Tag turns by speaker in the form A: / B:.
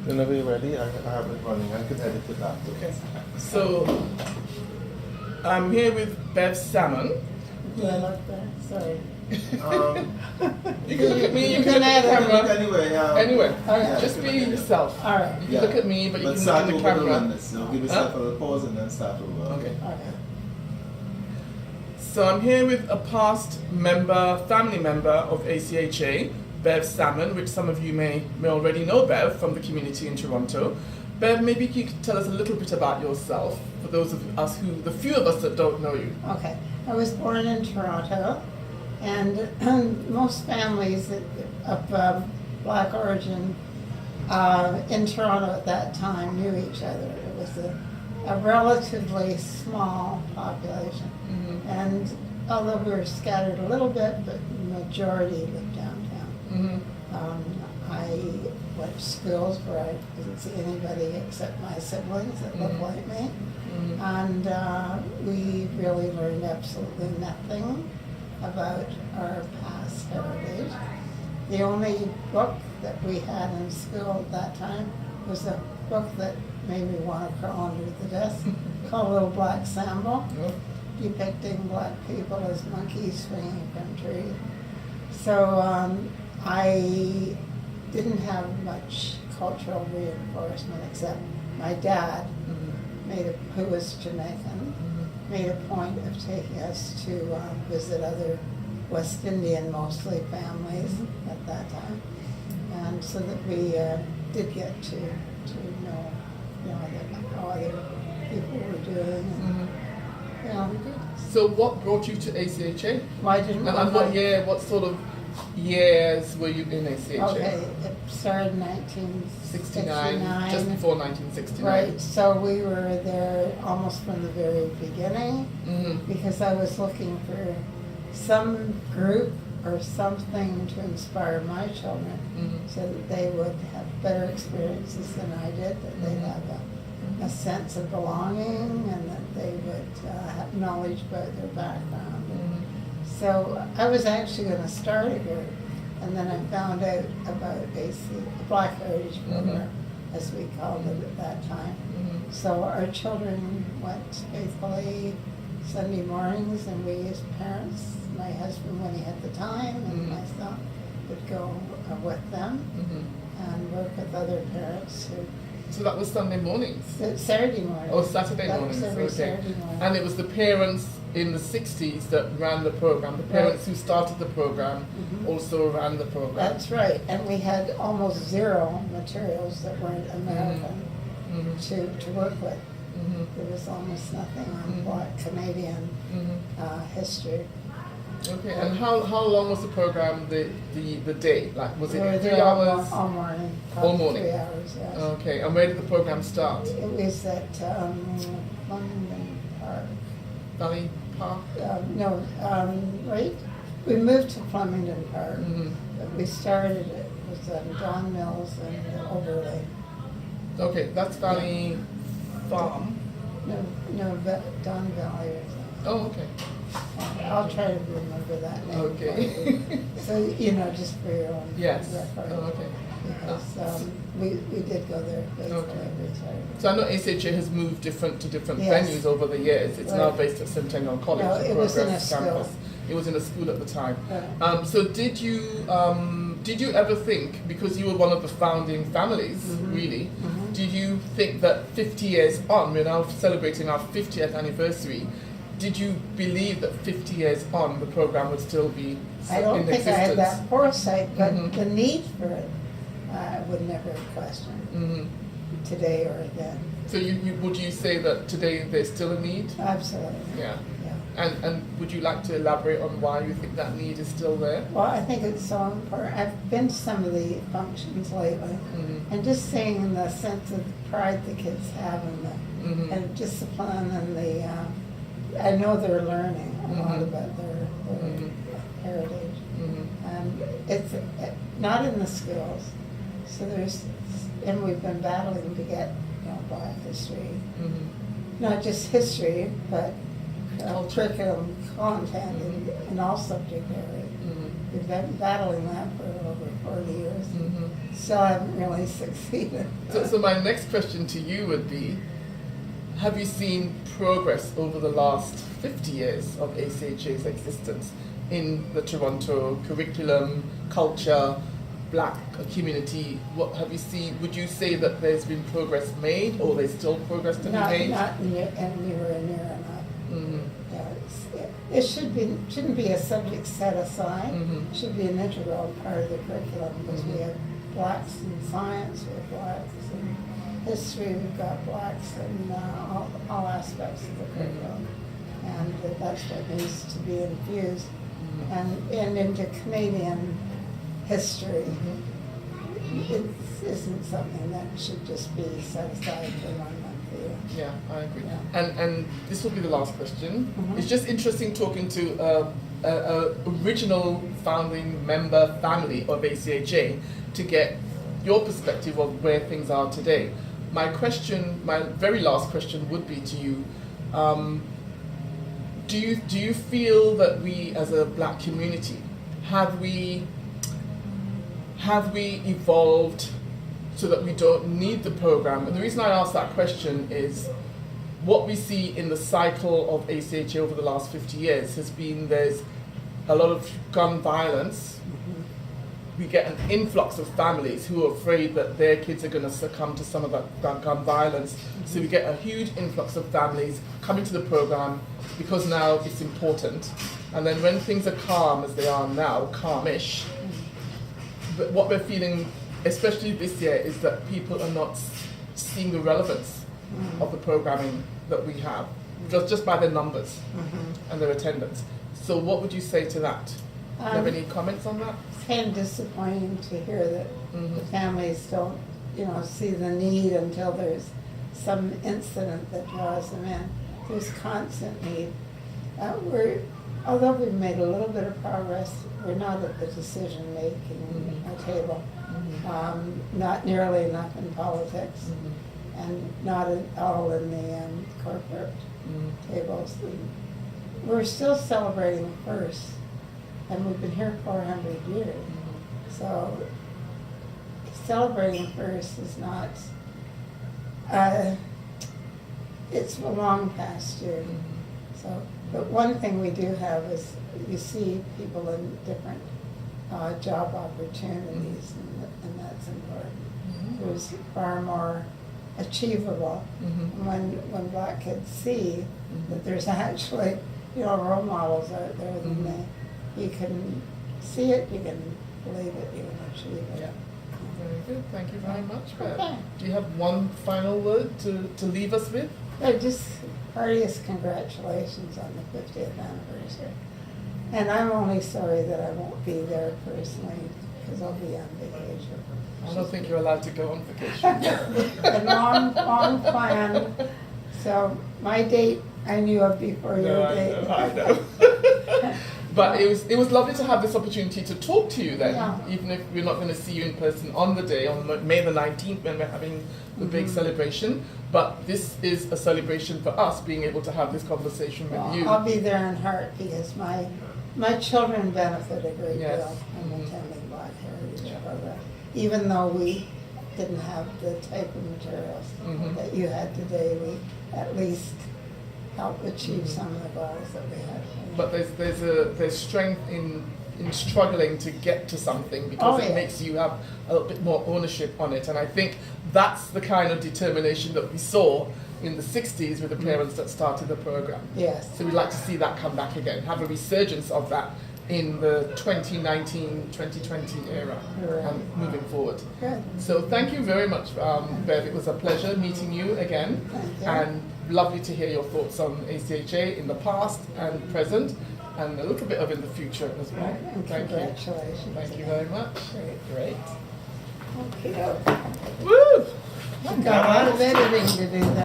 A: Whenever you're ready, I have it running. I can edit it after.
B: Okay. So I'm here with Bev Salmon.
C: Do I look there? Sorry.
B: You can look at me, you can look at the camera. Anyway, just be yourself.
C: All right.
B: You can look at me, but you can look at the camera.
A: So give yourself a little pause and then start over.
B: Okay.
C: All right.
B: So I'm here with a past family member of ACHA, Bev Salmon, which some of you may already know Bev from the community in Toronto. Bev, maybe you could tell us a little bit about yourself for those of us the few of us that don't know you.
C: Okay. I was born in Toronto, and most families of Black origin in Toronto at that time knew each other. It was a relatively small population.
B: Mm-hmm.
C: And although we were scattered a little bit, but the majority lived downtown.
B: Mm-hmm.
C: I went to schools where I didn't see anybody except my siblings that looked like me.
B: Mm-hmm.
C: And we really learned absolutely nothing about our past heritage. The only book that we had in school at that time was a book that made me want to crawl under the desk called Little Black Sambo, depicting black people as monkeys swinging from trees. So I didn't have much cultural reinforcement except my dad, who was Jamaican, made a point of taking us to visit other West Indian, mostly families at that time, and so that we did get to know, how other people were doing. And,
B: So what brought you to ACHA?
C: Why didn't
B: And what sort of years were you in ACHA?
C: Okay, it started in 1969.
B: Just before 1969.
C: Right, so we were there almost from the very beginning, because I was looking for some group or something to inspire my children, so that they would have better experiences than I did, that they'd have a sense of belonging, and that they would have knowledge about their background. So I was actually going to start a group, and then I found out about the Black Heritage Program, as we called it at that time. So our children went faithfully Sunday mornings, and we as parents, my husband when he had the time, and myself would go with them and work with other parents who.
B: So that was Sunday mornings?
C: Saturday mornings.
B: Oh, Saturday mornings.
C: That was every
B: okay.
C: Saturday morning.
B: And it was the parents in the 60s that ran the program. The parents who started the program also ran the program.
C: That's right. And we had almost zero materials that weren't American to work with. There was almost nothing on Black Canadian history.
B: Okay, and how long was the program, the day? Like, was it 3 hours?
C: All morning.
B: All morning?
C: 3 hours, yes.
B: Okay, and where did the program start?
C: It was at London Park.
B: Valley Park?
C: Right? We moved to Flemington Park. But we started, it was Don Mills and Overlay.
B: Okay, that's Valley Farm?
C: No, Don Valley or something.
B: Oh, okay.
C: I'll try to remember that name.
B: Okay.
C: So, just for your own record.
B: Oh, okay.
C: Because we did go there faithfully every Saturday.
B: So I know ACHA has moved to different
C: Yes.
B: venues over the years. It's now based at Centennial College.
C: No,
B: the
C: it was in a
B: Progress
C: school.
B: campus. It was in a school at the time.
C: Right.
B: So did you ever think, because you were one of the founding families, really, did you think that 50 years on, we're now celebrating our 50th anniversary, did you believe that 50 years on the program would still be
C: I don't
B: in
C: think
B: existence?
C: I had that foresight, but the need for it, I would never have questioned today or then.
B: So would you say that today there's still a need?
C: Absolutely.
B: Yeah.
C: Yeah.
B: And would you like to elaborate on why you think that need is still there?
C: Well, I think it's so important. I've been to some of the functions lately, and just seeing the sense of pride the kids have in them, and discipline, and I know they're learning a lot about their heritage, and it's not in the schools. So and we've been battling to get Black history, not just history, but curriculum content in all subject areas. We've been battling that for over 40 years. still haven't really succeeded.
B: So my next question to you would be, have you seen progress over the last 50 years of ACHA's existence in the Toronto curriculum, culture, black community? What have you seen? Would you say that there's been progress made, or there's still progress to be made?
C: Not anywhere near enough.
B: Mm-hmm.
C: Yeah, it shouldn't be a subject set aside.
B: Mm-hmm.
C: It should be an integral part of the curriculum, because
B: Mm-hmm.
C: we have blacks in science, we have blacks in history, we've got blacks in all aspects of the curriculum, and that's what needs to be infused, and into Canadian history. It isn't something that should just be set aside for 1 month a year.
B: Yeah, I agree.
C: Yeah.
B: And this will be the last question.
C: Mhm.
B: It's just interesting talking to a original founding member family of ACHA to get your perspective of where things are today. My very last question would be to you. Do you feel that we as a black community have we evolved so that we don't need the program? And the reason I ask that question is what we see in the cycle of ACHA over the last 50 years has been there's a lot of gun violence. We get an influx of families who are afraid that their kids are going to succumb to some of that gun violence. So we get a huge influx of families coming to the program because now it's important. And then when things are calm, as they are now, calmish, but what we're feeling, especially this year, is that people are not seeing the relevance of the programming that we have, just by their numbers and their attendance. So what would you say to that? Do you have any comments on that?
C: It's kind of disappointing to hear that
B: Mhm.
C: the families don't, see the need until there's some incident that draws them in. There's constant need. Although we've made a little bit of progress, we're not at the decision-making table. Not nearly enough in politics, and not at all in the corporate tables. We're still celebrating first, and we've been here 400 years. So celebrating first is not, it's a long past year. So, but one thing we do have is you see people in different job opportunities, and that's important. There's far more achievable when black kids see that there's actually role models out there, then you can see it, you can believe it, you can achieve it.
B: Yeah. Very good. Thank you very much, Bev.
C: Okay.
B: Do you have one final word to leave us with?
C: Just heartiest congratulations on the 50th anniversary. And I'm only sorry that I won't be there personally, because I'll be on vacation.
B: I don't think you're allowed to go on vacation.
C: A long plan. So my date I knew of before your date.
B: I know. But it was lovely to have this opportunity to talk to you then,
C: Yeah.
B: even if we're not going to see you in person on the day, on May the 19th, when we're having the big celebration. But this is a celebration for us, being able to have this conversation with
C: Well,
B: you.
C: I'll be there in heart, because my children benefit a great
B: Yes.
C: deal from attending Black Heritage
B: Yeah.
C: Program, even though we didn't have the type of materials that you had today. We at least helped achieve some of the goals that we had.
B: But there's strength in struggling to get to something, because
C: Oh,
B: it
C: yeah.
B: makes you have a little bit more ownership on it. And I think that's the kind of determination that we saw in the 60s with the parents that started the program.
C: Yes.
B: So we'd like to see that come back again, have a resurgence of that in the 2019-2020 era
C: Right.
B: and moving forward.
C: Good.
B: So thank you very much, Bev. It was a pleasure meeting you again,
C: Thank you.
B: and lovely to hear your thoughts on ACHA in the past and present, and a little bit of in the future as well.
C: And
B: Thank you.
C: congratulations.
B: Thank you very much. Great.
C: Okay.
B: Woo!
C: Got a lot of editing to do there.